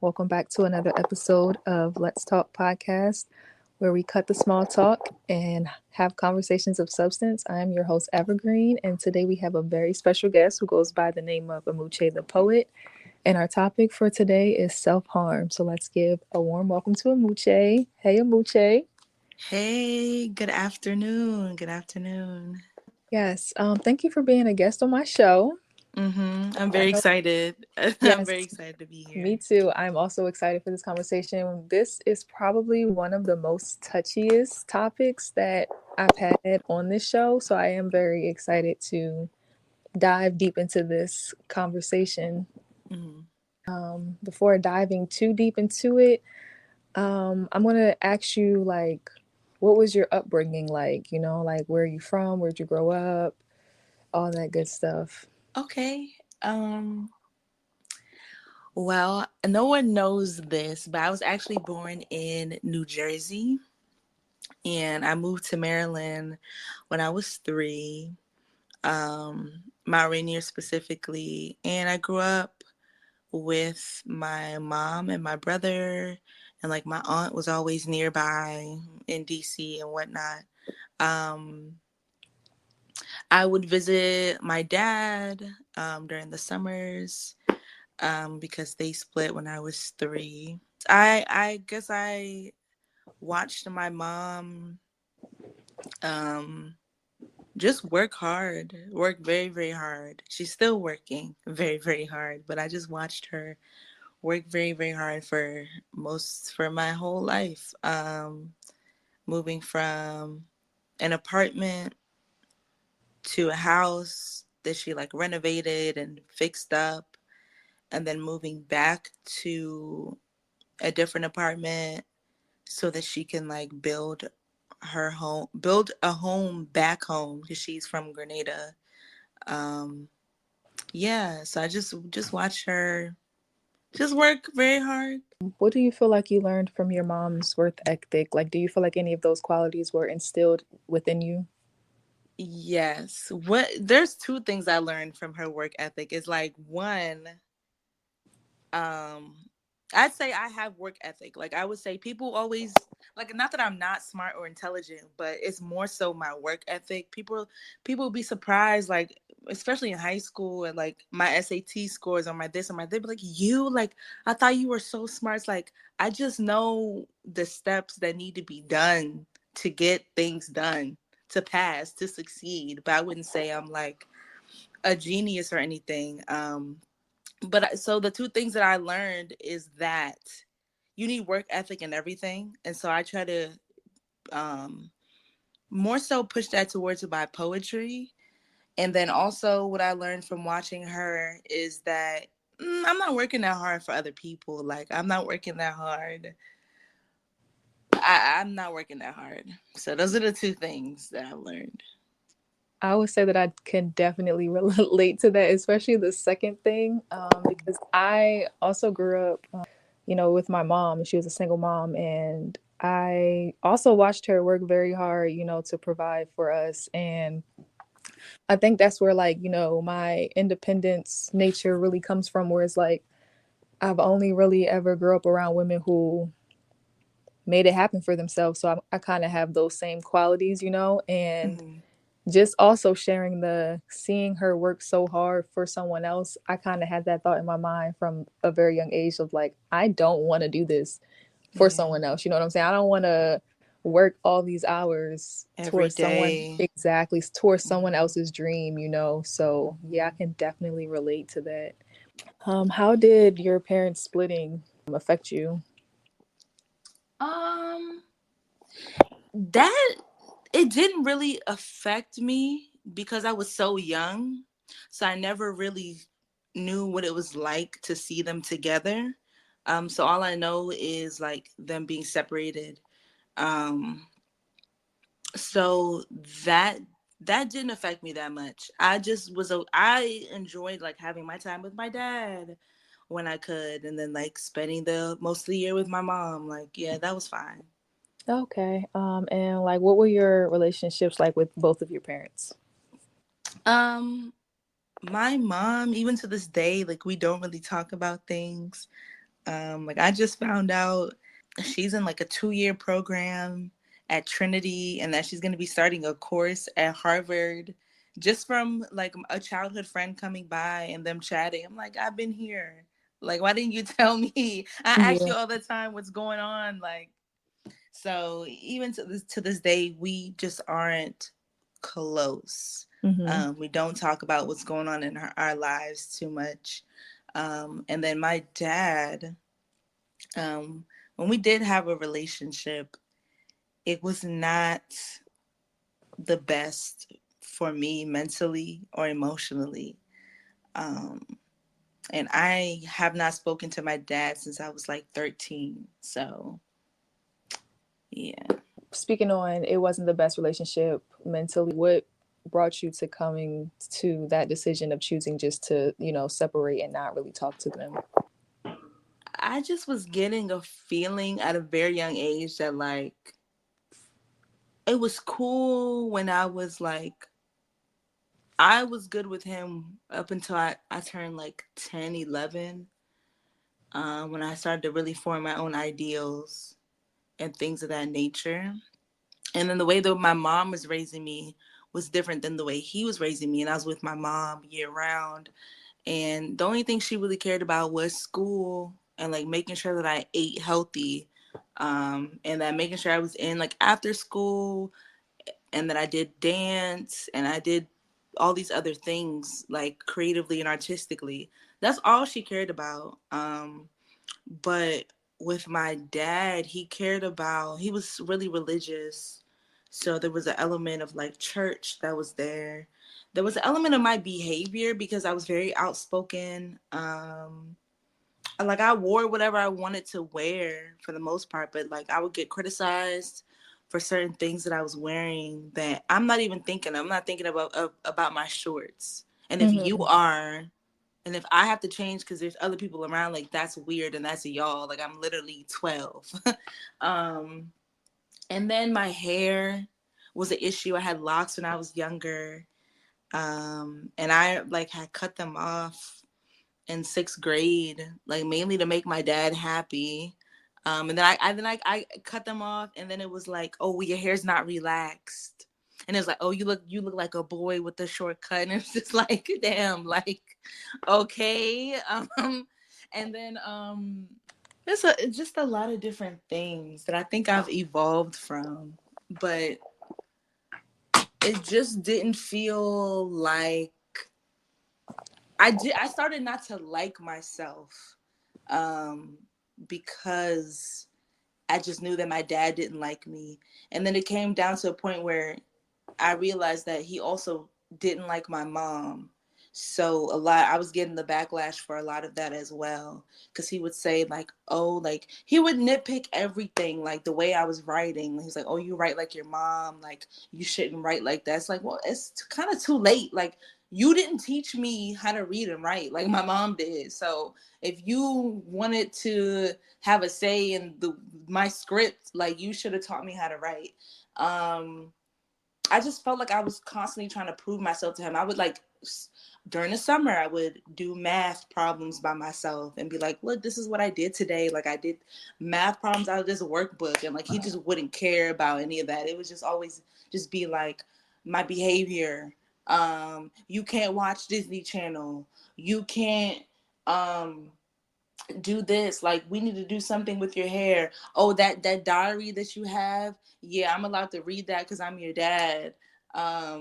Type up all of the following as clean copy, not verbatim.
Welcome back to another episode of Let's Talk Podcast, where we cut the small talk and have conversations of substance. I am your host, Evergreen, and today we have a very special guest who goes by the name of Amuche the Poet. And our topic for today is self harm. So let's give a warm welcome to Amuche. Hey, Amuche. Hey, good afternoon. Good afternoon. Yes, thank you for being a guest on my show. I'm I very know, excited. I'm very yes, excited to be me here. too. I'm also excited for this conversation. This is probably one of the most touchiest topics that I've had on this show. So I am very excited to dive deep into this conversation. hmm Before diving too deep into it, I'm going to ask you, like, what was your upbringing like? Like, where are you from? Where'd you grow up? All that good stuff. Okay. Well, no one knows this, but I was actually born in New Jersey and I moved to Maryland when I was 3. Mount Rainier specifically, and I grew up with my mom and my brother, and like my aunt was always nearby in DC and whatnot. Um, I would visit my dad during the summers because they split when I was 3. I guess I watched my mom um, just work very, very hard. She's still working very, very hard, but I just watched her work very, very hard for my whole life. Moving from an apartment to a house that she like renovated and fixed up, and then moving back to a different apartment so that she can like build a home back home because she's from Grenada. Um, yeah, so I just watch her just work very hard. What do you feel like you learned from your mom's work ethic? Like, do you feel like any of those qualities were instilled within you? Yes. What there's two things I learned from her work ethic. Is like one, um I'd say I have work ethic. Like I would say people always like not that I'm not smart or intelligent, but it's more so my work ethic. People be surprised, like especially in high school and like my SAT scores or my this and my they'd be like, you like I thought you were so smart. It's like I just know the steps that need to be done to get things done, to pass, to succeed. But I wouldn't say I'm like a genius or anything. So the two things that I learned is that you need work ethic and everything, and so I try to um, more so push that towards my poetry. And then also what I learned from watching her is that I'm not working that hard for other people. Like I'm not working that hard. I'm not working that hard. So those are the two things that I've learned. I would say that I can definitely relate to that, especially the second thing, because I also grew up, with my mom. She was a single mom, and I also watched her work very hard, to provide for us. And I think that's where, like, my independence nature really comes from, where it's like I've only really ever grew up around women who made it happen for themselves. So I kind of have those same qualities, and Mhm. just also sharing the seeing her work so hard for someone else. I kind of had that thought in my mind from a very young age of like, I don't want to do this for Yeah. someone else. You know what I'm saying? I don't want to work all these hours Every towards someone day. exactly towards someone Mhm. else's dream, So yeah, I Mhm. can definitely relate to that. How did your parents splitting affect you? Um, that it didn't really affect me because I was so young. So I never really knew what it was like to see them together. So all I know is like them being separated. Um, so that didn't affect me that much. I enjoyed like having my time with my dad when I could, and then like spending the most of the year with my mom. Like, yeah, that was fine. Okay. And like, what were your relationships like with both of your parents? Um, my mom, even to this day, like we don't really talk about things. Like I just found out she's in like a 2-year program at Trinity, and that she's going to be starting a course at Harvard, just from like a childhood friend coming by and them chatting. I'm like, I've been here. Like, why didn't you tell me? I ask Yeah. you all the time what's going on. Like, so even to this day, we just aren't close. Mm-hmm. We don't talk about what's going on in our lives too much. And then my dad, um, when we did have a relationship, it was not the best for me mentally or emotionally. Um, and I have not spoken to my dad since I was like 13. So, yeah. Speaking on it wasn't the best relationship mentally, what brought you to coming to that decision of choosing just to, separate and not really talk to them? I just was getting a feeling at a very young age that like it was cool when I was good with him up until I turned like 10, 11, when I started to really form my own ideals and things of that nature. And then the way that my mom was raising me was different than the way he was raising me. And I was with my mom year round. And the only thing she really cared about was school and like making sure that I ate healthy. And that making sure I was in like after school, and that I did dance and I did all these other things like creatively and artistically. That's all she cared about. But with my dad, he was really religious. So there was an element of like church that was there. There was an element of my behavior because I was very outspoken. Like I wore whatever I wanted to wear for the most part, but like I would get criticized for certain things that I was wearing that I'm not even thinking. I'm not thinking about my shorts. And if you Mm-hmm. are, and if I have to change because there's other people around, like that's weird and that's a y'all. Like I'm literally 12. um, and then my hair was an issue. I had locks when I was younger. And I like had cut them off in 6th grade, like mainly to make my dad happy. And then I cut them off, and then it was like, oh, well, your hair's not relaxed, and it was like, oh, you look like a boy with a short cut, and it's just like, damn, like, okay, and then it's just a lot of different things that I think I've evolved from, but it just didn't feel like I started not to like myself, um, because I just knew that my dad didn't like me. And then it came down to a point where I realized that he also didn't like my mom. So I was getting the backlash for a lot of that as well. Cause he would say like, oh, like he would nitpick everything, like the way I was writing. He's like, oh, you write like your mom, like you shouldn't write like that. It's like, well, it's kind of too late. Like you didn't teach me how to read and write like my mom did. So if you wanted to have a say in my script, like you should have taught me how to write. I just felt like I was constantly trying to prove myself to him. I would like during the summer, I would do math problems by myself and be like, look, this is what I did today. Like I did math problems out of this workbook. And like he just wouldn't care about any of that. It was just always just be like my behavior. You can't watch Disney Channel. You can't um do this, like we need to do something with your hair. Oh, that diary that you have, yeah, I'm allowed to read that because I'm your dad. I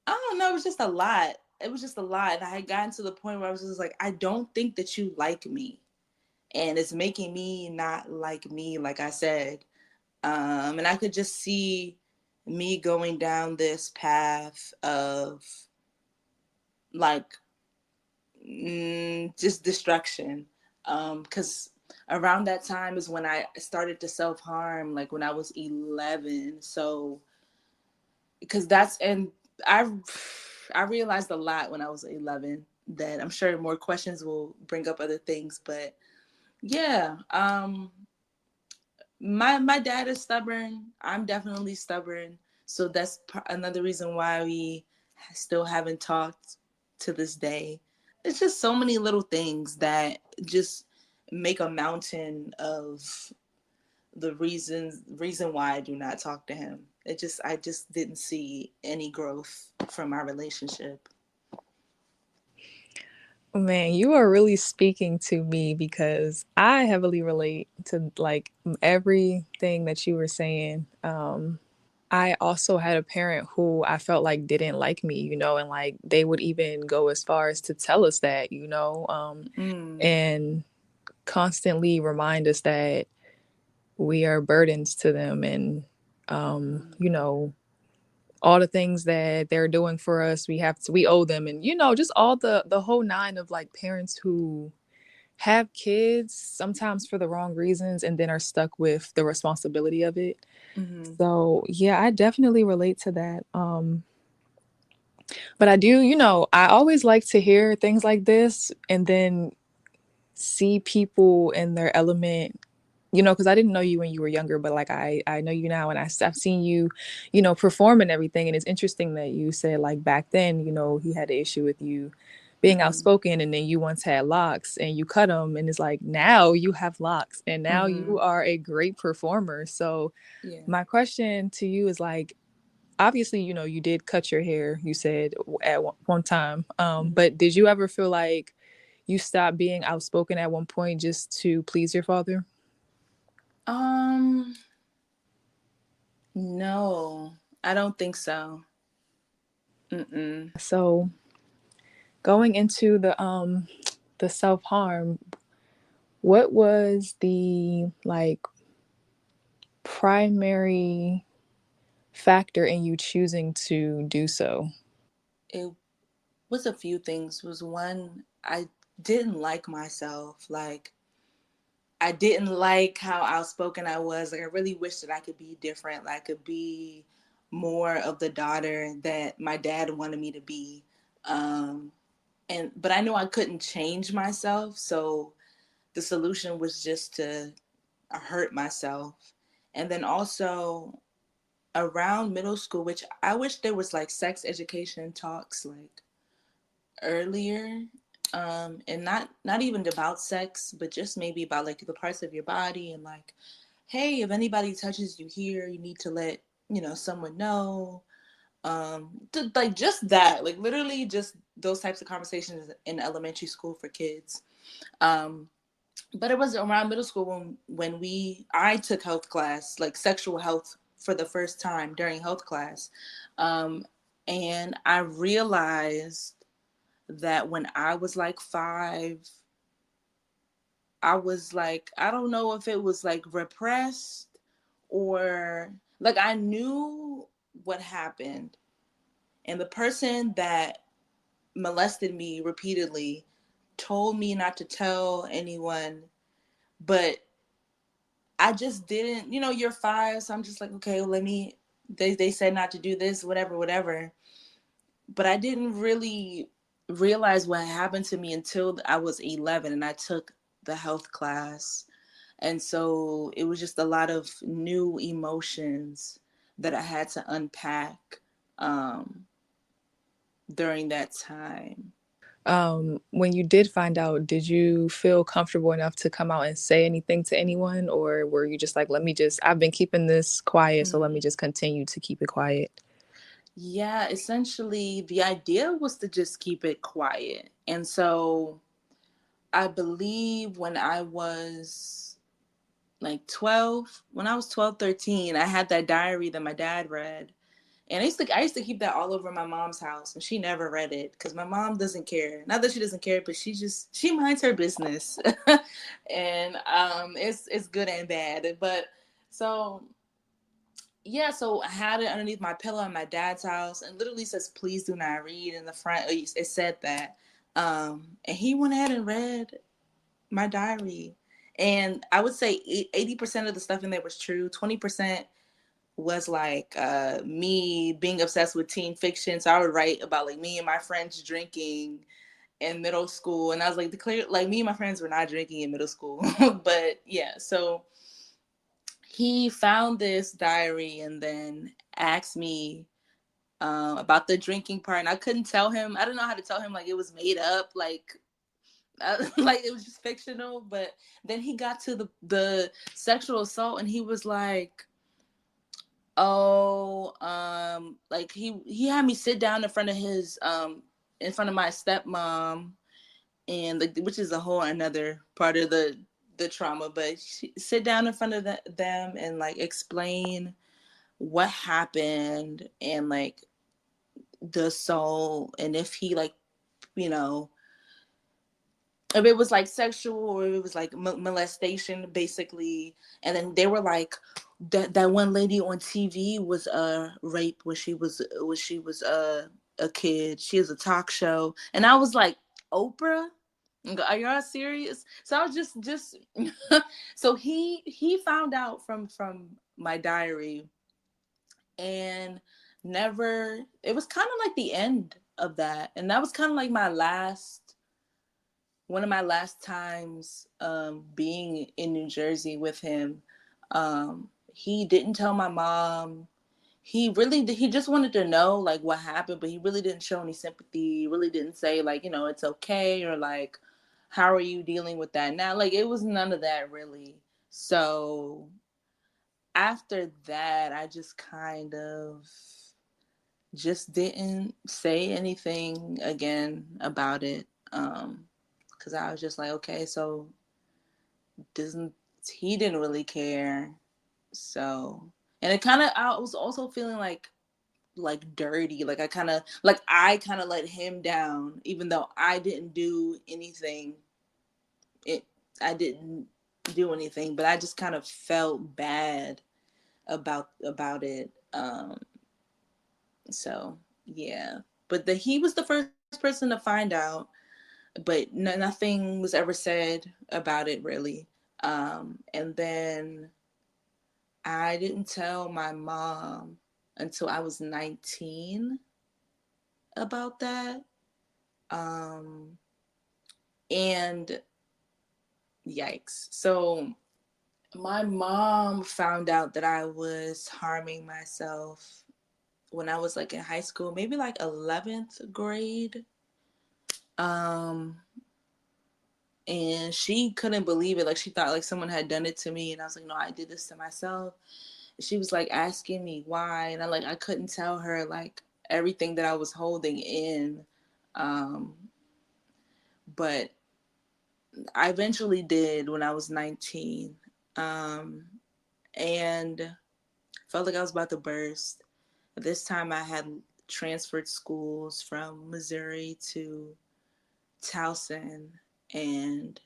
don't know, it was just a lot. It was just a lot, and I had gotten to the point where I was just like, I don't think that you like me, and it's making me not like me, like I said. And I could just see me going down this path of like just destruction. Because around that time is when I started to self harm, like when I was 11. So, because that's and I I realized a lot when I was 11 that I'm sure more questions will bring up other things, but yeah, my dad is stubborn. I'm definitely stubborn. So that's another reason why we still haven't talked to this day. It's just so many little things that just make a mountain of the reason why I do not talk to him. I just didn't see any growth from our relationship. Man, you are really speaking to me because I heavily relate to like everything that you were saying. I also had a parent who I felt like didn't like me, and like they would even go as far as to tell us that, Mm. and constantly remind us that we are burdens to them, and Mm. all the things that they're doing for us, we owe them, and just all the whole nine of like parents who have kids sometimes for the wrong reasons and then are stuck with the responsibility of it. Mm-hmm. So yeah, I definitely relate to that. But I do, I always like to hear things like this and then see people in their element, because I didn't know you when you were younger, but like I know you now, and I've seen you, perform and everything. And it's interesting that you said like back then, he had an issue with you being Mm-hmm. outspoken, and then you once had locks and you cut them, and it's like now you have locks and now Mm-hmm. you are a great performer. So Yeah. my question to you is like, obviously, you did cut your hair, you said at one time. Mm-hmm. But did you ever feel like you stopped being outspoken at one point just to please your father? Um, no, I don't think so. Mm-mm. So going into the self-harm, what was the like primary factor in you choosing to do so? It was a few things. Was one, I didn't like myself. Like, I didn't like how outspoken I was. Like, I really wish that I could be different. Like, I could be more of the daughter that my dad wanted me to be. Um, but I know I couldn't change myself. So the solution was just to hurt myself. And then also around middle school, which I wish there was like sex education talks like earlier, and not even about sex, but just maybe about like the parts of your body, and like, hey, if anybody touches you here, you need to let someone know. Like just that, like literally just those types of conversations in elementary school for kids. um but it was around middle school when I took health class, like sexual health, for the first time during health class. um and I realized that when I was like 5, I was like, I don't know if it was like repressed, or like I knew what happened. And the person that molested me repeatedly told me not to tell anyone, but I just didn't, you're 5, so I'm just like, okay, well, they said not to do this, whatever, whatever. But I didn't really realize what happened to me until I was 11 and I took the health class. And so it was just a lot of new emotions that I had to unpack um, during that time. When you did find out, did you feel comfortable enough to come out and say anything to anyone, or were you just like, I've been keeping this quiet, so let me Mm. just continue to keep it quiet? Yeah, essentially, the idea was to just keep it quiet. And so I believe when I was like 12, when I was 12, 13, I had that diary that my dad read. And I used to keep that all over my mom's house, and she never read it because my mom doesn't care. Not that she doesn't care, but she minds her business, and it's good and bad. But so yeah, so I had it underneath my pillow in my dad's house, and literally says, "Please do not read" in the front. It said that, and he went ahead and read my diary, and I would say 80% of the stuff in there was true. 20% was like me being obsessed with teen fiction. So I would write about like me and my friends drinking in middle school, and I was like, declare like me and my friends were not drinking in middle school, but yeah. So he found this diary and then asked me about the drinking part, and I couldn't tell him. I don't know how to tell him like it was made up, like Like it was just fictional. But then he got to the sexual assault, and he was like, oh, like he had me sit down in front of his in front of my stepmom, and like, which is a whole another part of the trauma. But sit down in front of them and like explain what happened, and like the soul, and if he like, you know, if it was like sexual or if it was like molestation basically. And then they were like, that one lady on TV was raped when she was a kid. She has a talk show. And I was like, Oprah, are y'all serious? So I was just so he found out from my diary, and never, it was kind of like the end of that. And that was kind of like my last, one of my last times being in New Jersey with him. He didn't tell my mom. He just wanted to know like what happened, but he really didn't show any sympathy. He really didn't say like, you know, it's okay, or like, how are you dealing with that now? Like it was none of that really. So after that, I just kind of just didn't say anything again about it. Because I was just like, okay, so doesn't he didn't really care. So, and it kind of, I was also feeling like dirty. Like I kind of let him down, even though I didn't do anything. It I didn't do anything, but I just kind of felt bad about it. So yeah, but he was the first person to find out, but nothing was ever said about it really. And then I didn't tell my mom until I was 19 about that. Um, and yikes. So my mom found out that I was harming myself when I was like in high school, maybe like 11th grade. Um, and she couldn't believe it. Like she thought like someone had done it to me, and I was like, no, I did this to myself. She was like asking me why, and I couldn't tell her like everything that I was holding in. Um, but I eventually did when I was 19. Um, and felt like I was about to burst. This time I had transferred schools from Missouri to Towson, and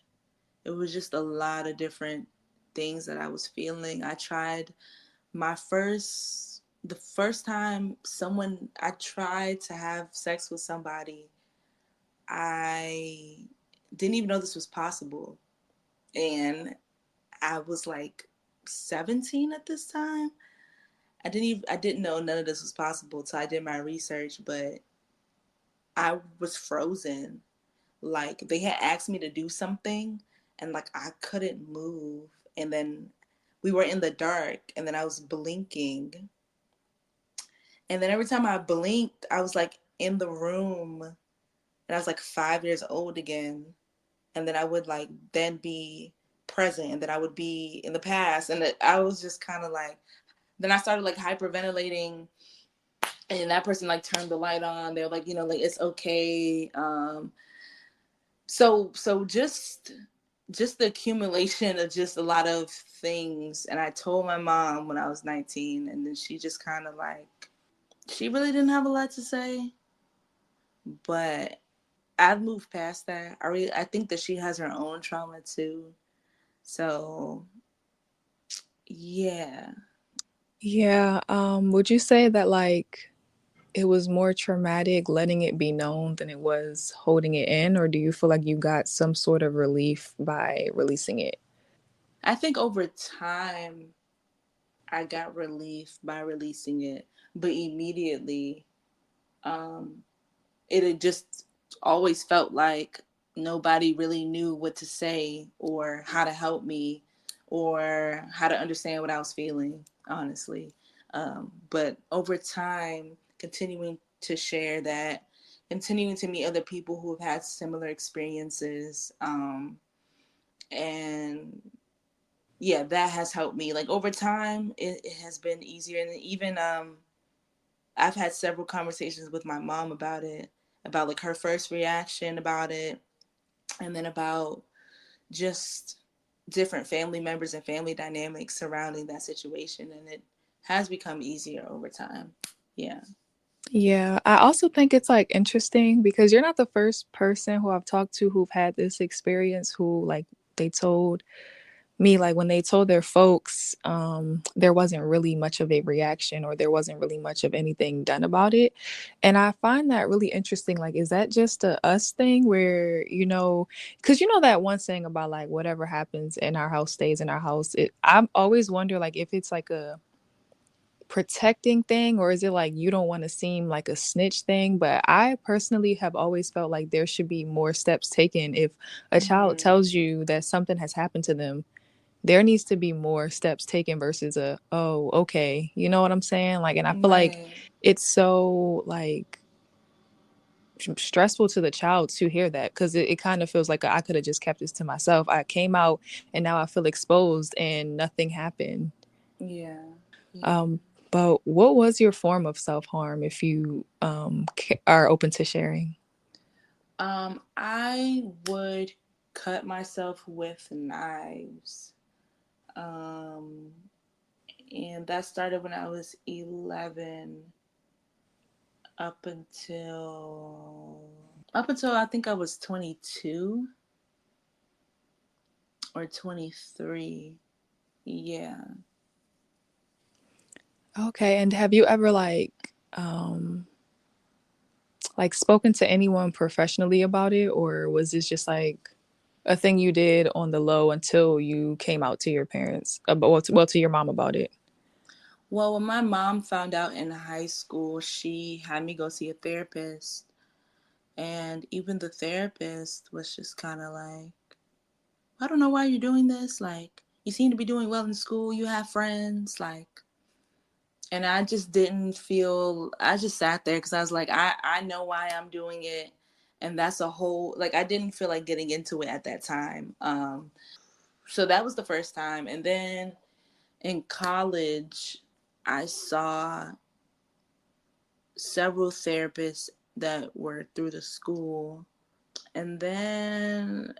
it was just a lot of different things that I was feeling. I tried the first time someone I tried to have sex with somebody, I didn't even know this was possible. And I was like 17 at this time. I didn't know none of this was possible until I did my research, but I was frozen. Like they had asked me to do something, and like I couldn't move. And then we were in the dark, and then I was blinking. And then every time I blinked, I was like in the room, and I was like 5 years old again. And then I would like then be present, and then I would be in the past. And I was just kind of like, then I started like hyperventilating, and that person like turned the light on. They're like, you know, like it's okay. So just the accumulation of just a lot of things. And I told my mom when I was 19, and then she just kind of like, she really didn't have a lot to say, but I've moved past that. I think that she has her own trauma too. So yeah. Yeah, would you say that like it was more traumatic letting it be known than it was holding it in, or do you feel like you got some sort of relief by releasing it? I think over time I got relief by releasing it, but immediately um it had just always felt like nobody really knew what to say or how to help me or how to understand what I was feeling, honestly. But over time, continuing to share that, continuing to meet other people who have had similar experiences. And yeah, that has helped me. Like over time, it has been easier. And even I've had several conversations with my mom about it, about like her first reaction about it, and then about just different family members and family dynamics surrounding that situation. And it has become easier over time. Yeah. Yeah, I also think it's like interesting because you're not the first person who I've talked to who've had this experience who like they told me like when they told their folks there wasn't really much of a reaction or there wasn't really much of anything done about it. And I find that really interesting. Like, is that just a us thing where, because you know that one saying about like whatever happens in our house stays in our house. I'm always wonder like if it's like a protecting thing or is it like you don't want to seem like a snitch thing. But I personally have always felt like there should be more steps taken if a child Mm-hmm. tells you that something has happened to them. There needs to be more steps taken versus a, oh, okay, you know what I'm saying? Like, and I feel like Right. it's so like stressful to the child to hear that because it kind of feels like I could have just kept this to myself. I came out and now I feel exposed and nothing happened. Yeah. Yeah. um but what was your form of self-harm if you are open to sharing? I would cut myself with knives. Um, and that started when I was 11 up until I think I was 22 or 23. Yeah. Okay, and have you ever like spoken to anyone professionally about it, or was this just like a thing you did on the low until you came out to your parents about well, to your mom about it? Well, when my mom found out in high school, she had me go see a therapist. And even the therapist was just kind of like, I don't know why you're doing this. Like, you seem to be doing well in school. You have friends. Like, and I just didn't feel, I just sat there because I was like, I know why I'm doing it. And that's a whole, like, I didn't feel like getting into it at that time. So that was the first time. And then in college, I saw several therapists that were through the school. And then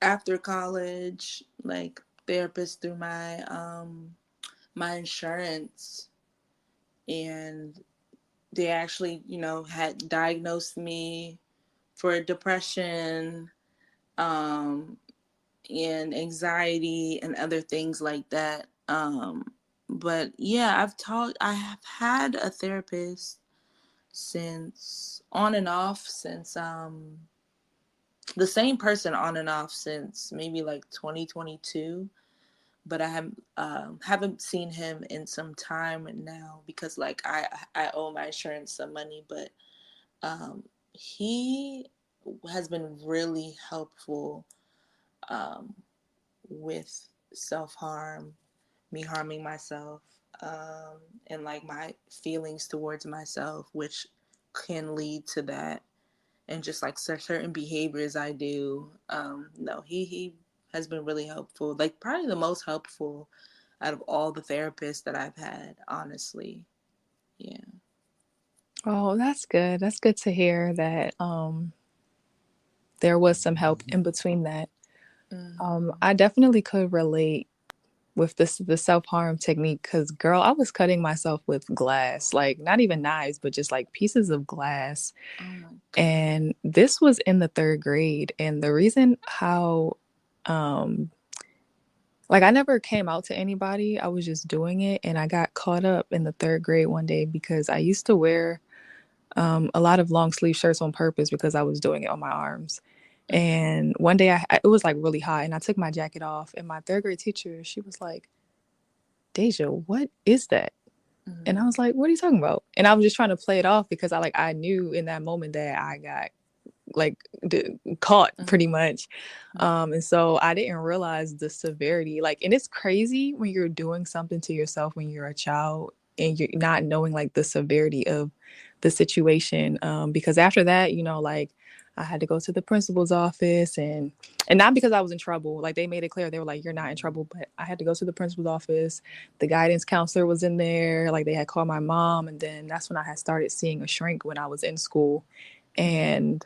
after college, like therapists through my insurance, and they actually, had diagnosed me for depression, um, and anxiety and other things like that. But yeah, I have had a therapist since on and off since the same person on and off since maybe like 2022, but I haven't seen him in some time now because like I owe my insurance some money, but he has been really helpful um, with self harm, me harming myself, and like my feelings towards myself, which can lead to that, and just like certain behaviors I do. No, he has been really helpful. Like probably the most helpful out of all the therapists that I've had, honestly. Yeah. Oh, that's good. That's good to hear that there was some help in between that. Mm-hmm. I definitely could relate with this the self-harm technique because girl, I was cutting myself with glass, like not even knives but just like pieces of glass. Oh my god. And this was in the third grade. And the reason how um like I never came out to anybody, I was just doing it. And I got caught up in the third grade one day because I used to wear a lot of long sleeve shirts on purpose because I was doing it on my arms. Mm-hmm. And one day it was like really hot and I took my jacket off and my third grade teacher, she was like, Deja, what is that? And I Mm-hmm. was like, what are you talking about? And I was just trying to play it off because I knew in that moment that I got like caught pretty Mm-hmm. much. And so I didn't realize the severity. Like, and it's crazy when you're doing something to yourself when you're a child and you're not knowing like the severity of the situation. Because after that, like I had to go to the principal's office, and not because I was in trouble. Like they made it clear, they were like, "You're not in trouble," but I had to go to the principal's office. The guidance counselor was in there. Like they had called my mom, and then that's when I had started seeing a shrink when I was in school, and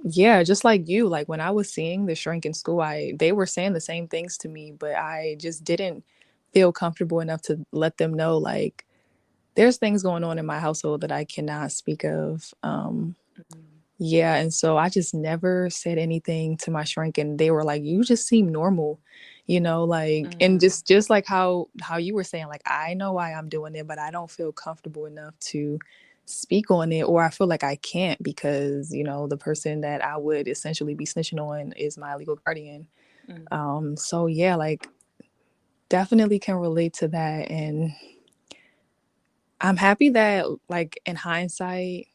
yeah, just like you, like when I was seeing the shrink in school, I they were saying the same things to me, but I just didn't feel comfortable enough to let them know, like, there's things going on in my household that I cannot speak of. Yeah, and so I just never said anything to my shrink, and they were like, "You just seem normal," like, and Mm-hmm. just like how you were saying, like, I know why I'm doing it, but I don't feel comfortable enough to speak on it, or I feel like I can't because the person that I would essentially be snitching on is my legal guardian. So yeah, like, definitely can relate to that, and I'm happy that, like, in hindsight,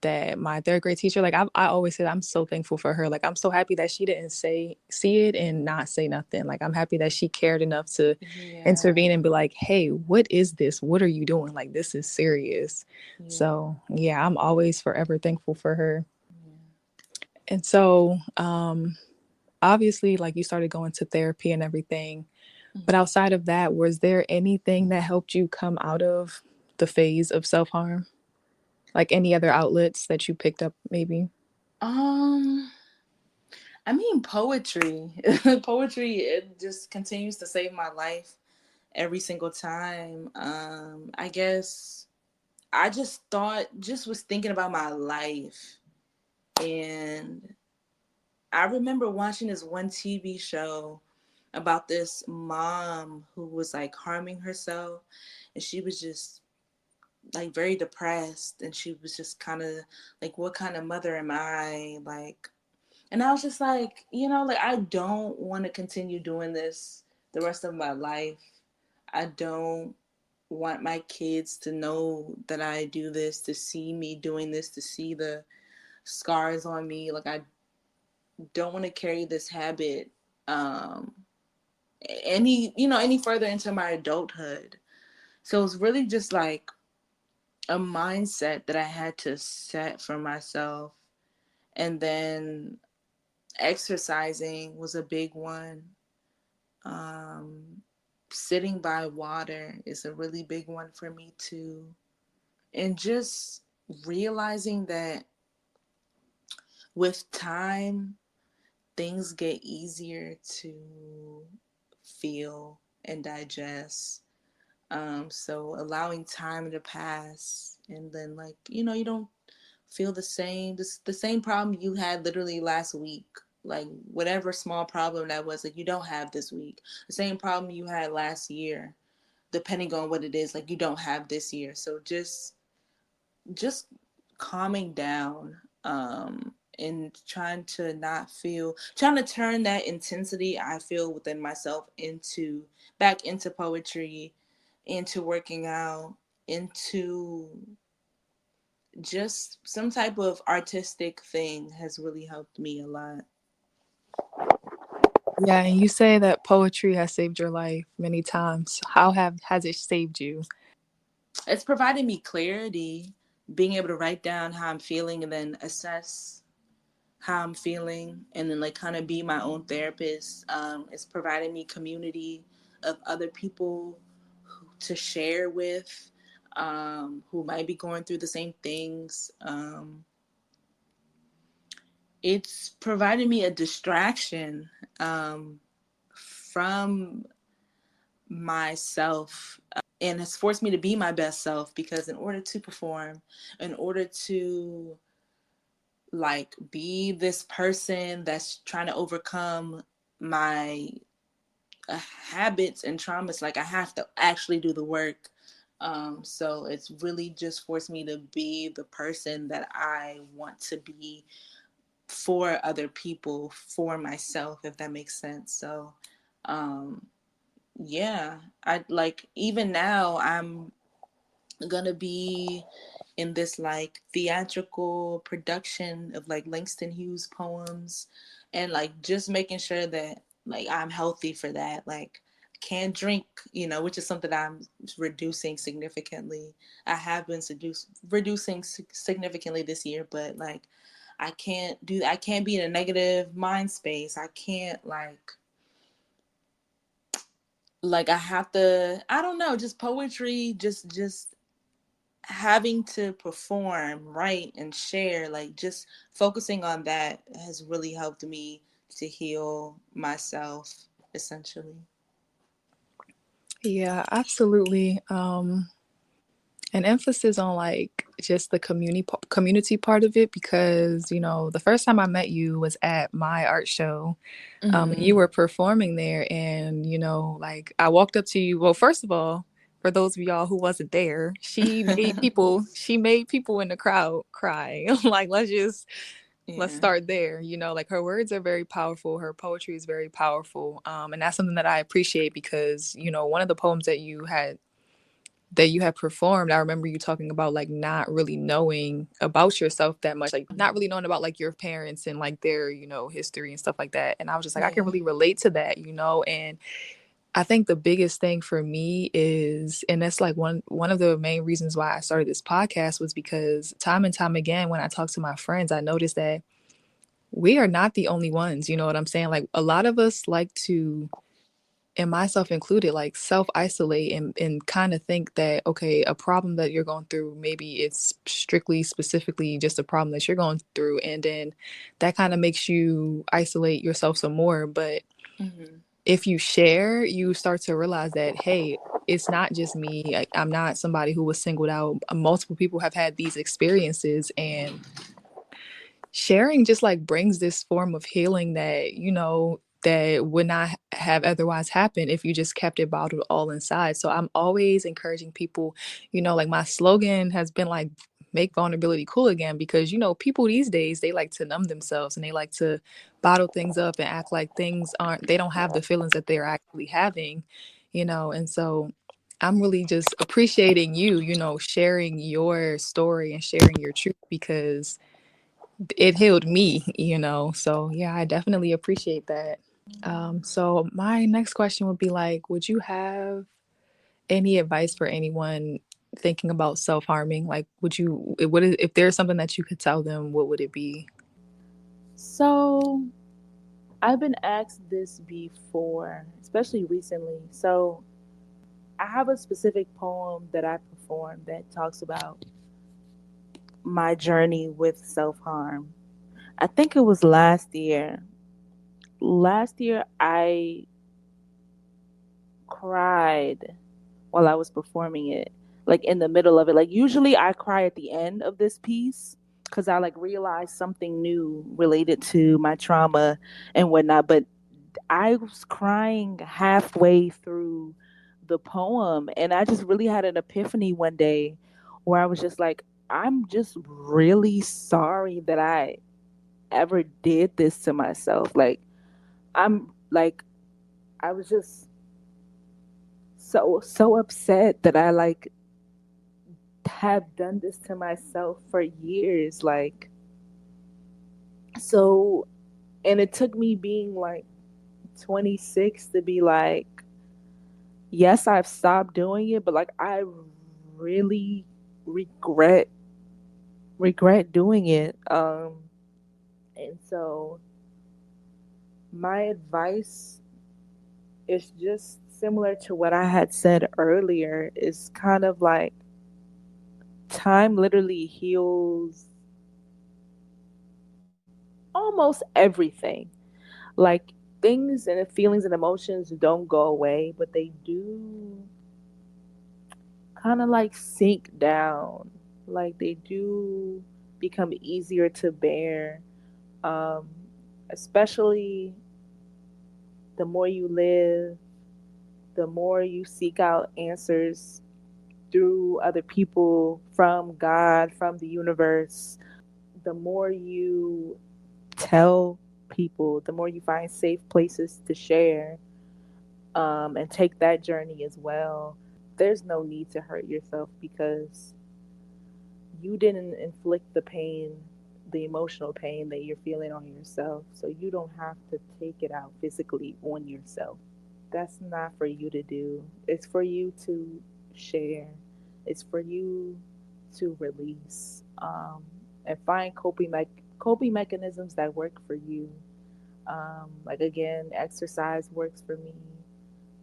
that my third grade teacher, like I always said, I'm so thankful for her. Like I'm so happy that she didn't see it and not say nothing. Like I'm happy that she cared enough to Yeah. intervene and be like, "Hey, what is this? What are you doing? Like this is serious." Yeah. So yeah, I'm always forever thankful for her. Yeah. And so obviously, like, you started going to therapy and everything, but Mm-hmm. outside of that, was there anything that helped you come out of the phase of self-harm? Like any other outlets that you picked up maybe? Um, I mean, poetry. Poetry, it just continues to save my life every single time. I guess I just was thinking about my life, and I remember watching this one TV show about this mom who was like harming herself, and she was just like very depressed, and she was just kind of like, what kind of mother am I? Like, and I was just like, like, I don't want to continue doing this the rest of my life. I don't want my kids to know that I do this, to see me doing this, to see the scars on me. Like, I don't want to carry this habit um any further into my adulthood. So it's really just like a mindset that I had to set for myself. And then exercising was a big one. Um, Sitting by water is a really big one for me too. And just realizing that with time, things get easier to feel and digest. So allowing time to pass, and then, like, you don't feel the same problem you had literally last week. Like whatever small problem that was, like, you don't have this week. The same problem you had last year, depending on what it is, like, you don't have this year. So just calming down, and trying to turn that intensity I feel within myself into back into poetry, into working out, into just some type of artistic thing has really helped me a lot. Yeah, and you say that poetry has saved your life many times. How have has it saved you? It's provided me clarity, being able to write down how I'm feeling and then assess how I'm feeling, and then like kind of be my own therapist. It's providing me community of other people to share with, who might be going through the same things. It's provided me a distraction, from myself, and has forced me to be my best self, because in order to perform, in order to like be this person that's trying to overcome my habits and traumas, like, I have to actually do the work. So it's really just forced me to be the person that I want to be for other people, for myself, if that makes sense. So um yeah, I like, even now I'm gonna be in this like theatrical production of like Langston Hughes poems, and like just making sure that like I'm healthy for that. Like, can drink, which is something I'm reducing significantly. I have been reducing significantly this year, but like I can't be in a negative mind space. I can't like I have to, I don't know, just poetry, just having to perform, write, and share, like just focusing on that has really helped me to heal myself, essentially. Yeah, absolutely. An emphasis on like just the community part of it because the first time I met you was at my art show. And Mm-hmm. you were performing there, and like I walked up to you. Well, first of all, for those of y'all who wasn't there, she made people in the crowd cry. Like let's Yeah. start there. Like her words are very powerful, her poetry is very powerful, and that's something that I appreciate because one of the poems that you had performed, I remember you talking about like not really knowing about yourself that much, like not really knowing about like your parents and like their, history and stuff like that. And I was just like, I can Yeah. really relate to that, and I think the biggest thing for me is, and that's like one of the main reasons why I started this podcast was because time and time again, when I talk to my friends, I noticed that we are not the only ones. You know what I'm saying? Like a lot of us like to, and myself included, like self isolate and kind of think that, okay, a problem that you're going through, maybe it's strictly, specifically just a problem that you're going through. And then that kind of makes you isolate yourself some more. But Mm-hmm. if you share, you start to realize that, hey, it's not just me. I'm not somebody who was singled out. Multiple people have had these experiences, and sharing just like brings this form of healing that that would not have otherwise happened if you just kept it bottled all inside. So I'm always encouraging people, like my slogan has been like, make vulnerability cool again, because people these days, they like to numb themselves and they like to bottle things up and act like things aren't, they don't have the feelings that they're actually having. And so I'm really just appreciating you, sharing your story and sharing your truth, because it healed me, So yeah, I definitely appreciate that. So my next question would be like, would you have any advice for anyone thinking about self-harming? Like, if there's something that you could tell them, what would it be? So I've been asked this before, especially recently. So I have a specific poem that I performed that talks about my journey with self harm. I think it was last year. Last year, I cried while I was performing it, like in the middle of it. Like, usually I cry at the end of this piece because I like realize something new related to my trauma and whatnot. But I was crying halfway through the poem, and I just really had an epiphany one day where I was just like, I'm just really sorry that I ever did this to myself. Like, I'm like, I was just so upset that I like have done this to myself for years. Like, so, and it took me being like 26 to be like, yes, I've stopped doing it, but like I really regret regret doing it. And so my advice is just similar to what I had said earlier. Is kind of like time literally heals almost everything. Like things and feelings and emotions don't go away, but they do kind of like sink down. Like they do become easier to bear, um, especially the more you live, the more you seek out answers through other people, from God, from the universe. The more you tell people, the more you find safe places to share, and take that journey as well. There's no need to hurt yourself because you didn't inflict the pain, the emotional pain that you're feeling on yourself. So you don't have to take it out physically on yourself. that's not for you to do. It's for you to share. It's for you to release, and find coping mechanisms that work for you. Like again, exercise works for me.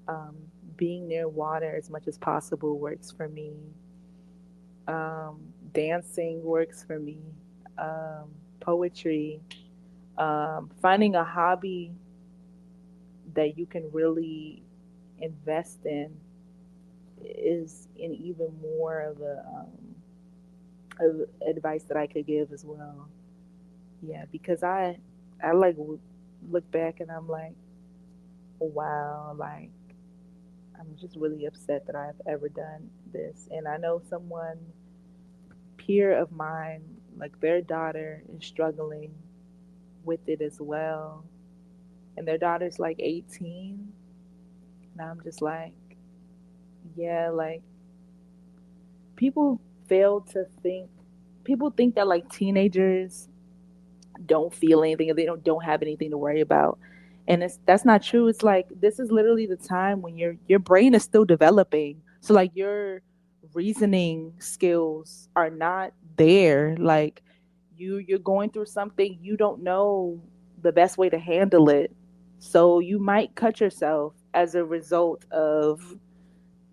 Um, Being near water as much as possible works for me. Dancing works for me. Poetry. Finding a hobby that you can really invest in is an even more of advice that I could give as well. Yeah, because I like look back and I'm like, wow, like I'm just really upset that I've ever done this. And I know someone peer of mine, like their daughter is struggling with it as well. And their daughter's like 18. And I'm just like, yeah, like people fail to think, people think that like teenagers don't feel anything, or they don't have anything to worry about, and that's not true. It's like this is literally the time when your brain is still developing, so like your reasoning skills are not there. Like you're going through something, you don't know the best way to handle it, so you might cut yourself as a result of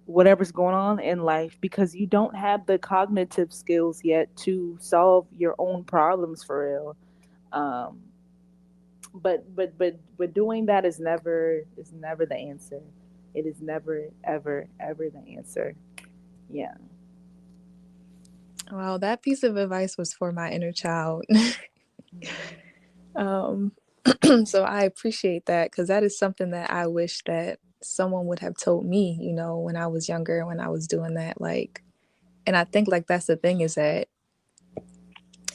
whatever's going on in life because you don't have the cognitive skills yet to solve your own problems for real. um but doing that is never the answer. It is never ever the answer. Yeah. Well, that piece of advice was for my inner child. Mhm. um, so I appreciate that because that is something that I wish that someone would have told me, when I was younger, when I was doing that. Like, and I think like that's the thing is that,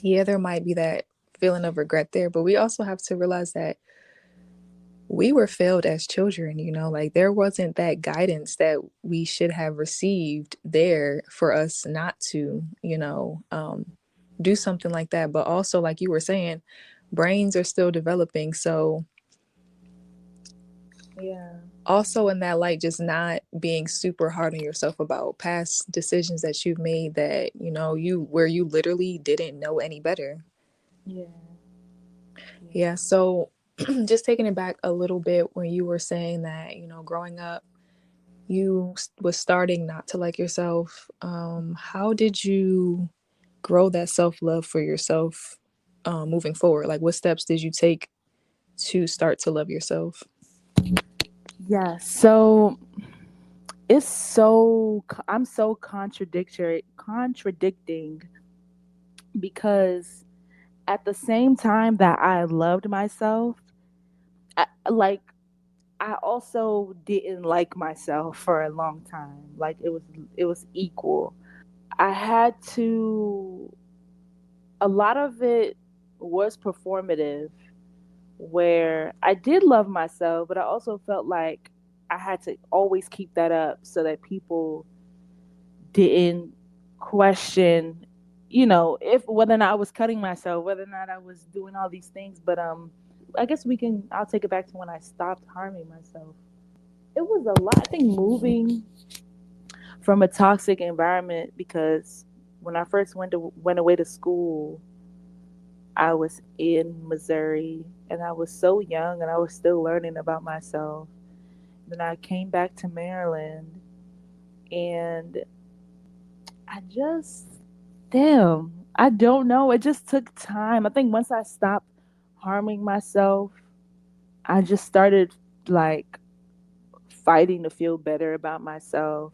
yeah, there might be that feeling of regret there, but we also have to realize that we were failed as children, like there wasn't that guidance that we should have received there for us not to, do something like that. But also, like you were saying, brains are still developing. So, Yeah. also in that light, just not being super hard on yourself about past decisions that you've made that, where you literally didn't know any better. Yeah. Yeah. Yeah. So, just taking it back a little bit when you were saying that, growing up, you was starting not to like yourself. How did you grow that self-love for yourself, moving forward? Like what steps did you take to start to love yourself? Yeah. So I'm so contradicting because at the same time that I loved myself, like I also didn't like myself for a long time. Like it was equal. I had to, a lot of it was performative where I did love myself, but I also felt like I had to always keep that up so that people didn't question, if whether or not I was cutting myself, whether or not I was doing all these things. But I guess I'll take it back to when I stopped harming myself. It was a lot. I think moving from a toxic environment, because when I first went away to school, I was in Missouri and I was so young and I was still learning about myself. Then I came back to Maryland and I just, damn, I don't know. It just took time. I think once I stopped harming myself, I just started like fighting to feel better about myself.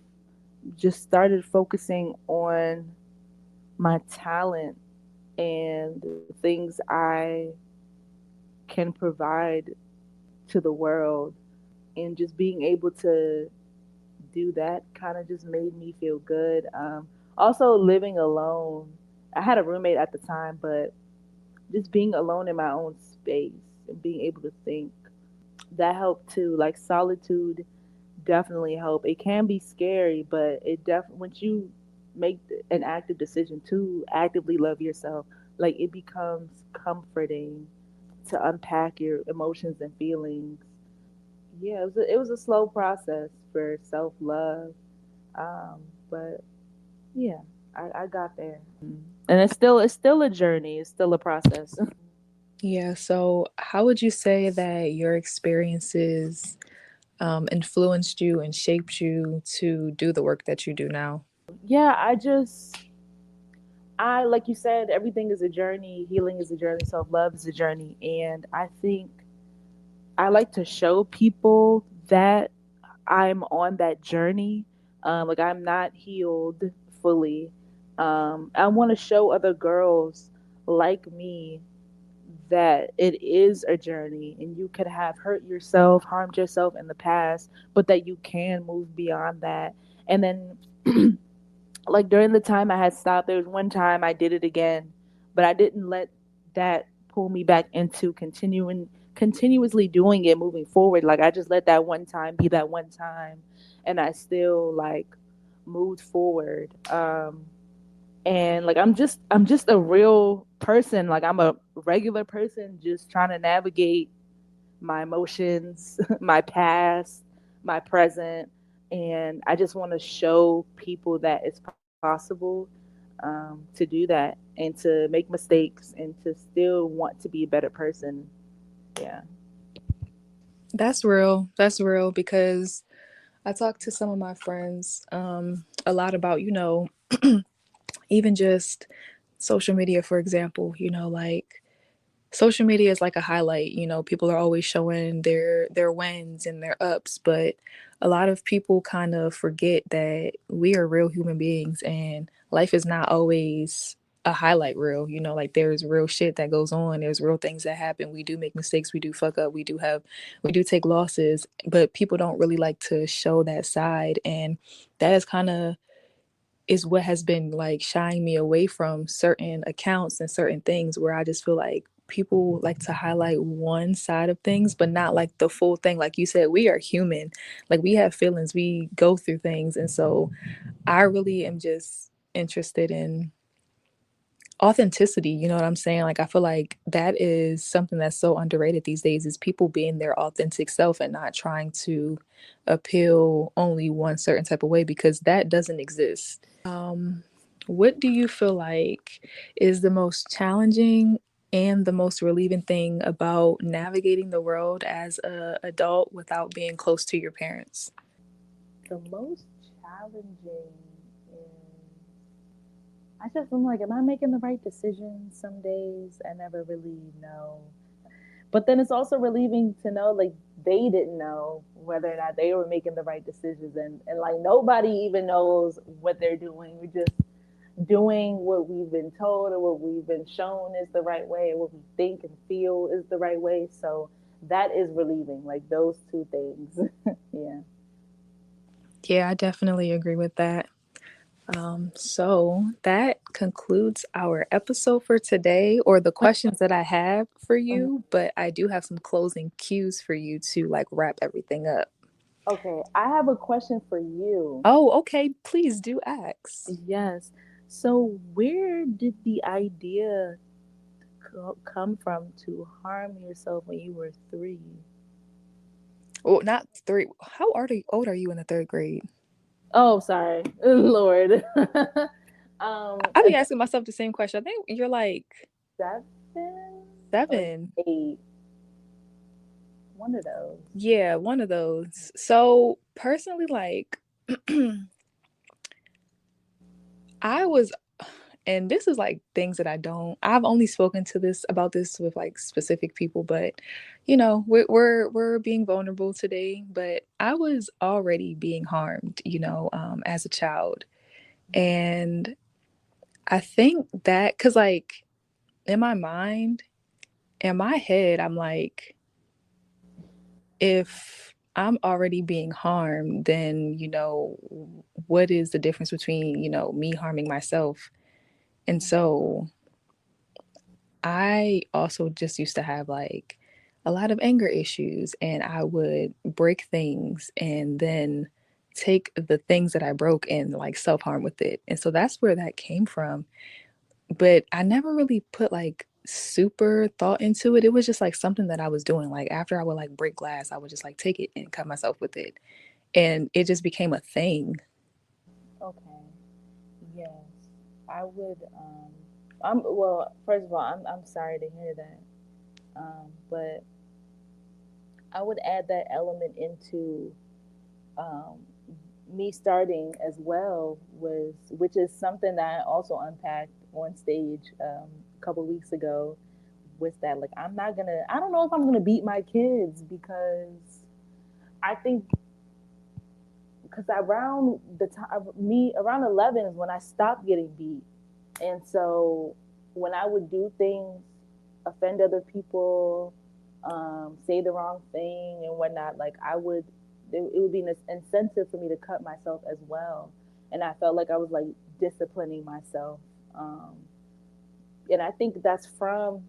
Just started focusing on my talent and the things I can provide to the world. And just being able to do that kind of just made me feel good. Also, living alone. I had a roommate at the time, but just being alone in my own space and being able to think, that helped too. Like solitude definitely help. It can be scary, but it once you make an active decision to actively love yourself, like it becomes comforting to unpack your emotions and feelings. Yeah, it was a slow process for self love, but yeah, I got there, and it's still a journey. It's still a process. Yeah, so how would you say that your experiences influenced you and shaped you to do the work that you do now? Yeah, I like you said, everything is a journey. Healing is a journey. Self love is a journey, and I think I like to show people that I'm on that journey. Like I'm not healed fully. I want to show other girls like me that it is a journey and you could have hurt yourself, harmed yourself in the past, but that you can move beyond that. And then like during the time I had stopped, there was one time I did it again, but I didn't let that pull me back into continuously doing it moving forward. Like I just let that one time be that one time, and I still like moved forward. And like I'm just a real person. Like I'm a regular person just trying to navigate my emotions, my past, my present, and I just want to show people that it's possible to do that and to make mistakes and to still want to be a better person. Yeah. That's real. That's real because I talked to some of my friends a lot about, even just social media, for example, like social media is like a highlight. People are always showing their wins and their ups, but a lot of people kind of forget that we are real human beings and life is not always a highlight reel. Like there's real shit that goes on, there's real things that happen, we do make mistakes, we do fuck up, we do take losses, but people don't really like to show that side. And that is kind of is what has been like shying me away from certain accounts and certain things, where I just feel like people like to highlight one side of things but not like the full thing. Like you said, we are human, like we have feelings, we go through things. And so I really am just interested in authenticity. You know what I'm saying? Like I feel like that is something that's so underrated these days, is people being their authentic self and not trying to appeal only one certain type of way, because that doesn't exist. What do you feel like is the most challenging and the most relieving thing about navigating the world as a adult without being close to your parents? The most challenging is I'm like, am I making the right decision? Some days I never really know. But then it's also relieving to know like they didn't know whether or not they were making the right decisions, and like nobody even knows what they're doing. We're just doing what we've been told or what we've been shown is the right way, or what we think and feel is the right way. So that is relieving, like those two things. Yeah. Yeah, I definitely agree with that. So that concludes our episode for today, or the questions that I have for you, but I do have some closing cues for you to like wrap everything up. Okay, I have a question for you. Oh, okay. Please do ask. Yes. So where did the idea come from to harm yourself when you were 3? Well, not three. How old are you in the third grade? Oh, sorry. Lord. I A be asking myself the same question. I think you're like 7 or 7. 8, one of those. Yeah, one of those. So personally, like I was, and this is like things that I've only spoken to this about this with like specific people, but we're being vulnerable today. But I was already being harmed, as a child. And I think that because like in my mind, in my head, I'm like, if I'm already being harmed, then what is the difference between me harming myself? And so I also just used to have like a lot of anger issues, and I would break things and then take the things that I broke and like self harm with it. And so that's where that came from. But I never really put like super thought into it. It was just like something that I was doing. Like after I would like break glass, I would just like take it and cut myself with it. And it just became a thing. Okay. Yes. I would. I'm well. First of all, I'm sorry to hear that. But I would add that element into um, me starting as well was, which is something that I also unpacked on stage a couple of weeks ago. Was that like I'm not gonna? I don't know if I'm gonna beat my kids because I think because around the time me around 11 is when I stopped getting beat, and so when I would do things, offend other people, say the wrong thing and whatnot, like I would, it would be an incentive for me to cut myself as well, and I felt like I was like disciplining myself, um, and I think that's from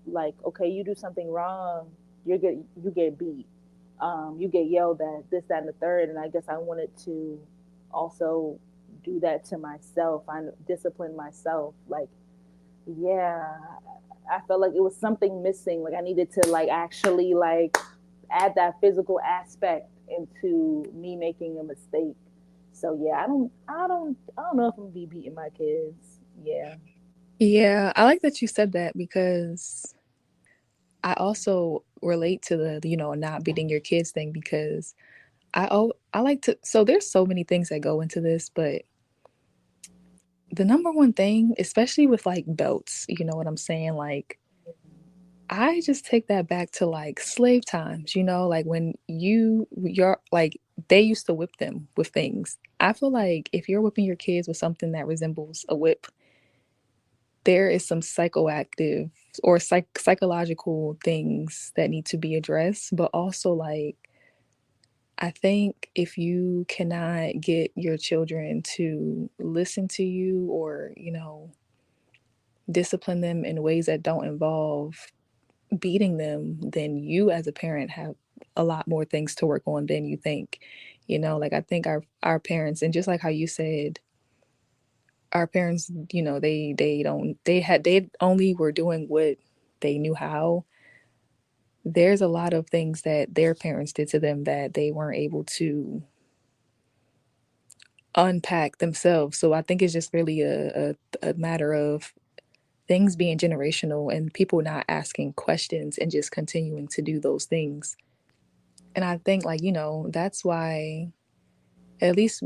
like, okay, you do something wrong, you get beat, you get yelled at, this, that, and the third. And I guess I wanted to also do that to myself. I discipline myself. Like, yeah, I felt like it was something missing. Like I needed to like actually like add that physical aspect into me making a mistake. So yeah, I don't know if I'm gonna be beating my kids. Yeah. Yeah, I like that you said that because I also relate to the not beating your kids thing because I like to so there's so many things that go into this, but the number one thing, especially with like belts, you know what I'm saying? Like I just take that back to like slave times, like when you're like they used to whip them with things. I feel like if you're whipping your kids with something that resembles a whip, there is some psychoactive or psychological things that need to be addressed, but also like I think if you cannot get your children to listen to you or, discipline them in ways that don't involve beating them, then you as a parent have a lot more things to work on than you think. Like I think our parents, and just like how you said, our parents, they only were doing what they knew how. There's a lot of things that their parents did to them that they weren't able to unpack themselves. So I think it's just really a matter of things being generational and people not asking questions and just continuing to do those things. And I think, like, that's why, at least,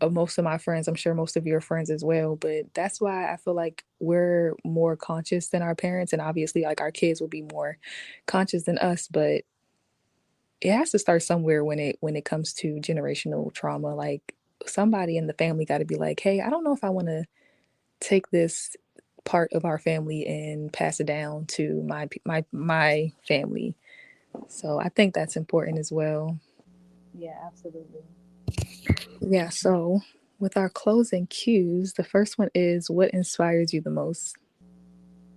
of most of my friends, I'm sure most of your friends as well, but that's why I feel like we're more conscious than our parents. And obviously, like, our kids will be more conscious than us, but it has to start somewhere when it comes to generational trauma. Like, somebody in the family got to be like, hey, I don't know if I want to take this part of our family and pass it down to my family. So I think that's important as well. Yeah, absolutely. Yeah, so with our closing cues, the first one is what inspires you the most?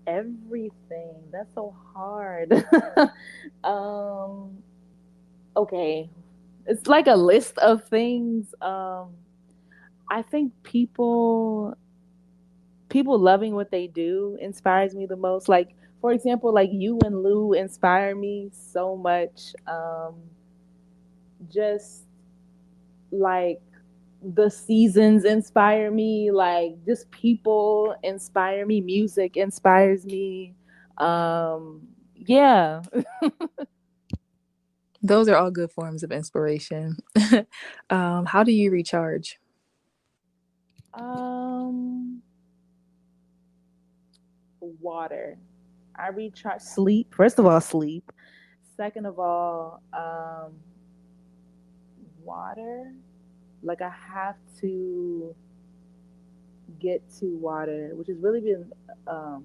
Everything. That's so hard. um okay. It's like a list of things. I think people loving what they do inspires me the most. Like for example, like you and Lou inspire me so much. Just like the seasons inspire me, like just people inspire me, music inspires me. Yeah. Those are all good forms of inspiration. How do you recharge? um Water. I recharge. Sleep, first of all, sleep. Second of all, water. Like I have to get to water, which has really been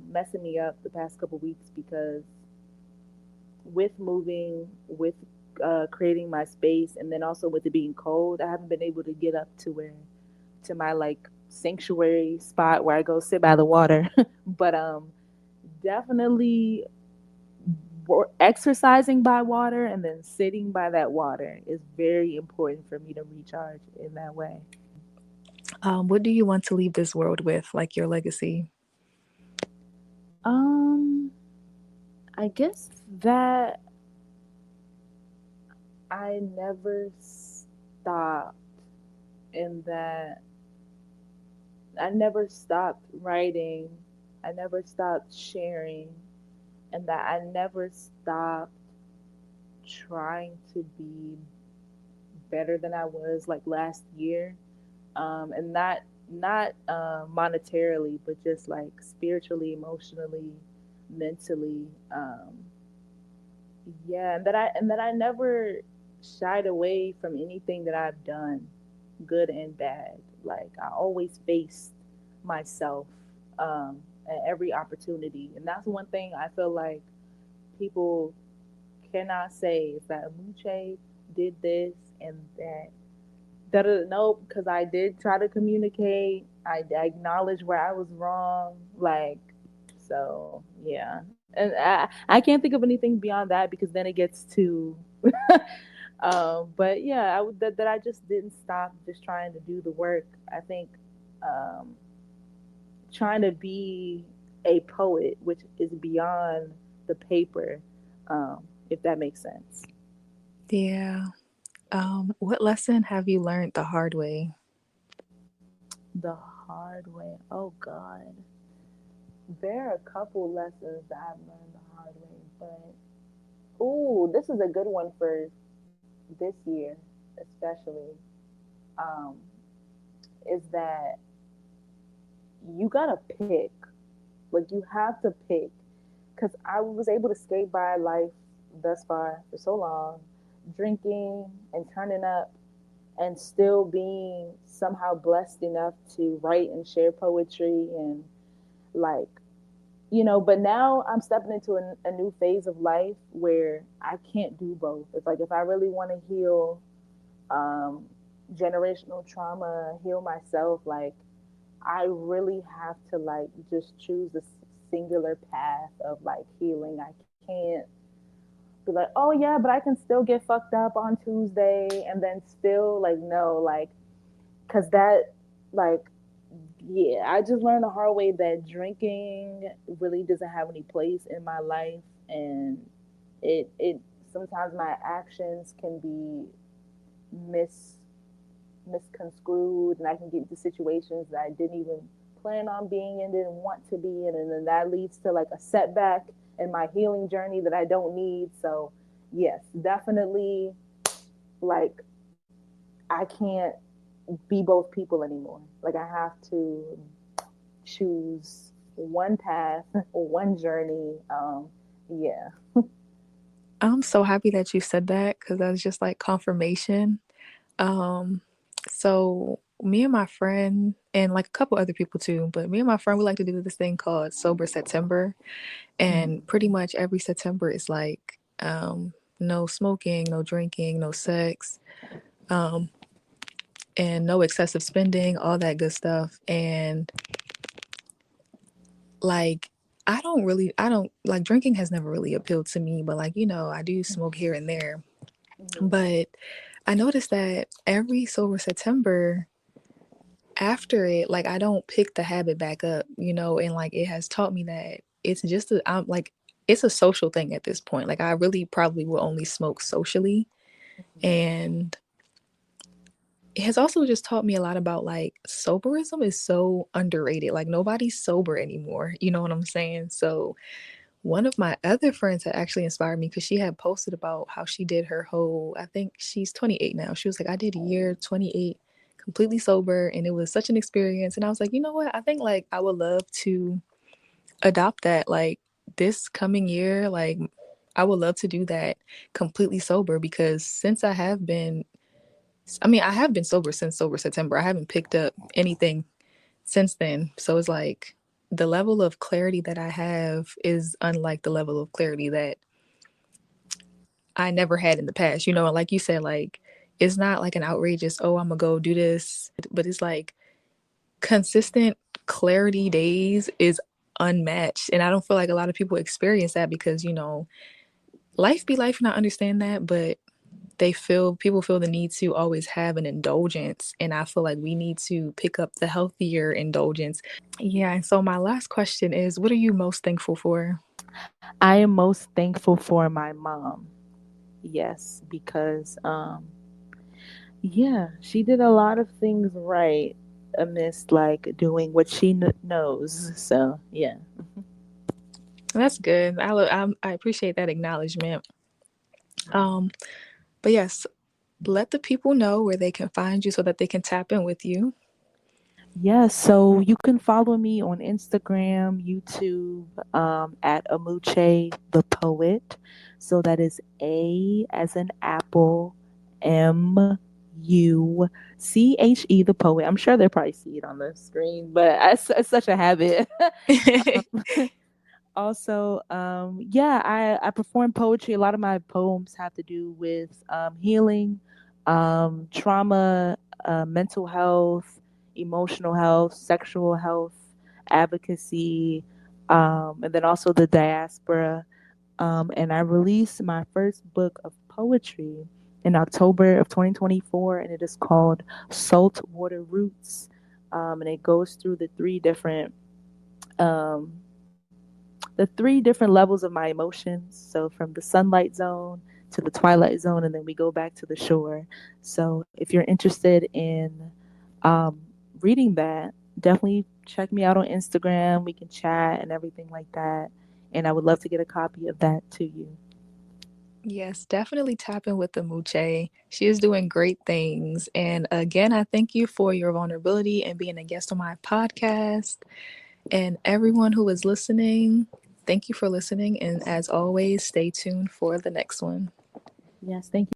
messing me up the past couple weeks because with moving, with creating my space, and then also with it being cold, I haven't been able to get up to where to my like sanctuary spot where I go sit by the water. But definitely exercising by water and then sitting by that water is very important for me to recharge in that way. What do you want to leave this world with, like your legacy? Um, I guess that I never stopped in that I never stopped writing. I never stopped sharing, and that I never stopped trying to be better than I was like last year. And not monetarily, but just like spiritually, emotionally, mentally. Yeah, and that I never shied away from anything that I've done, good and bad. Like I always faced myself at every opportunity, and that's one thing I feel like people cannot say is that Amuche did this and that. No, because I did try to communicate. I acknowledged where I was wrong. Like, so yeah, and I can't think of anything beyond that because then it gets too. But yeah, that I just didn't stop just trying to do the work. I think um, trying to be a poet, which is beyond the paper, if that makes sense. Yeah. What lesson have you learned the hard way? The hard way. Oh God. There are a couple lessons that I've learned the hard way, but ooh, this is a good one for this year, especially. Um, is that you gotta pick. Like you have to pick, because I was able to skate by life thus far for so long, drinking and turning up, and still being somehow blessed enough to write and share poetry and like but now I'm stepping into a new phase of life where I can't do both. It's like if I really want to heal um, generational trauma, heal myself, like I really have to like just choose a singular path of like healing. I can't be like, oh yeah, but I can still get fucked up on Tuesday and then still like no, like because that like yeah, I just learned the hard way that drinking really doesn't have any place in my life, and it sometimes my actions can be mis misconstrued, and I can get into situations that I didn't even plan on being in, didn't want to be in, and then that leads to like a setback in my healing journey that I don't need. So yes, definitely like I can't be both people anymore. Like I have to choose one path or one journey. Yeah. I'm so happy that you said that because that's just like confirmation. Um, so me and my friend and like a couple other people too, but me and my friend we like to do this thing called Sober September, and pretty much every September is like no smoking, no drinking, no sex, um, and no excessive spending, all that good stuff. And like I don't like drinking has never really appealed to me, but like I do smoke here and there. Mm-hmm. But I noticed that every sober September after it, like I don't pick the habit back up, and like it has taught me that I'm like it's a social thing at this point. Like I really probably will only smoke socially, and it has also just taught me a lot about like soberism is so underrated. Like nobody's sober anymore. You know what I'm saying? So one of my other friends had actually inspired me because she had posted about how she did her whole, I think she's 28 now. She was like, I did a year 28 completely sober and it was such an experience. And I was like, you know what? I think like I would love to adopt that like this coming year. Like I would love to do that completely sober because I have been sober since sober September. I haven't picked up anything since then. So it's like the level of clarity that I have is unlike the level of clarity that I never had in the past. And like you said, like it's not like an outrageous, oh, I'm gonna go do this, but it's like consistent clarity days is unmatched. And I don't feel like a lot of people experience that because, life be life and I understand that, but people feel the need to always have an indulgence, and I feel like we need to pick up the healthier indulgence. Yeah, and so my last question is, what are you most thankful for? I am most thankful for my mom. Yes, because yeah, she did a lot of things right amidst like doing what she knows. So, yeah. That's good. I appreciate that acknowledgement. Um, but yes, let the people know where they can find you so that they can tap in with you. Yeah, so you can follow me on Instagram, YouTube, at Amuche the Poet. So that is A as in apple, Muche the Poet. I'm sure they probably see it on the screen, but it's such a habit. Also, yeah, I perform poetry. A lot of my poems have to do with healing, trauma, mental health, emotional health, sexual health, advocacy, and then also the diaspora. And I released my first book of poetry in October of 2024, and it is called Saltwater Roots. And it goes through um, the three different levels of my emotions. So from the sunlight zone to the twilight zone, and then we go back to the shore. So if you're interested in um, reading that, definitely check me out on Instagram. We can chat and everything like that. And I would love to get a copy of that to you. Yes, definitely tap in with the Muche. She is doing great things. And again, I thank you for your vulnerability and being a guest on my podcast. And everyone who is listening, thank you for listening. And as always, stay tuned for the next one. Yes, thank you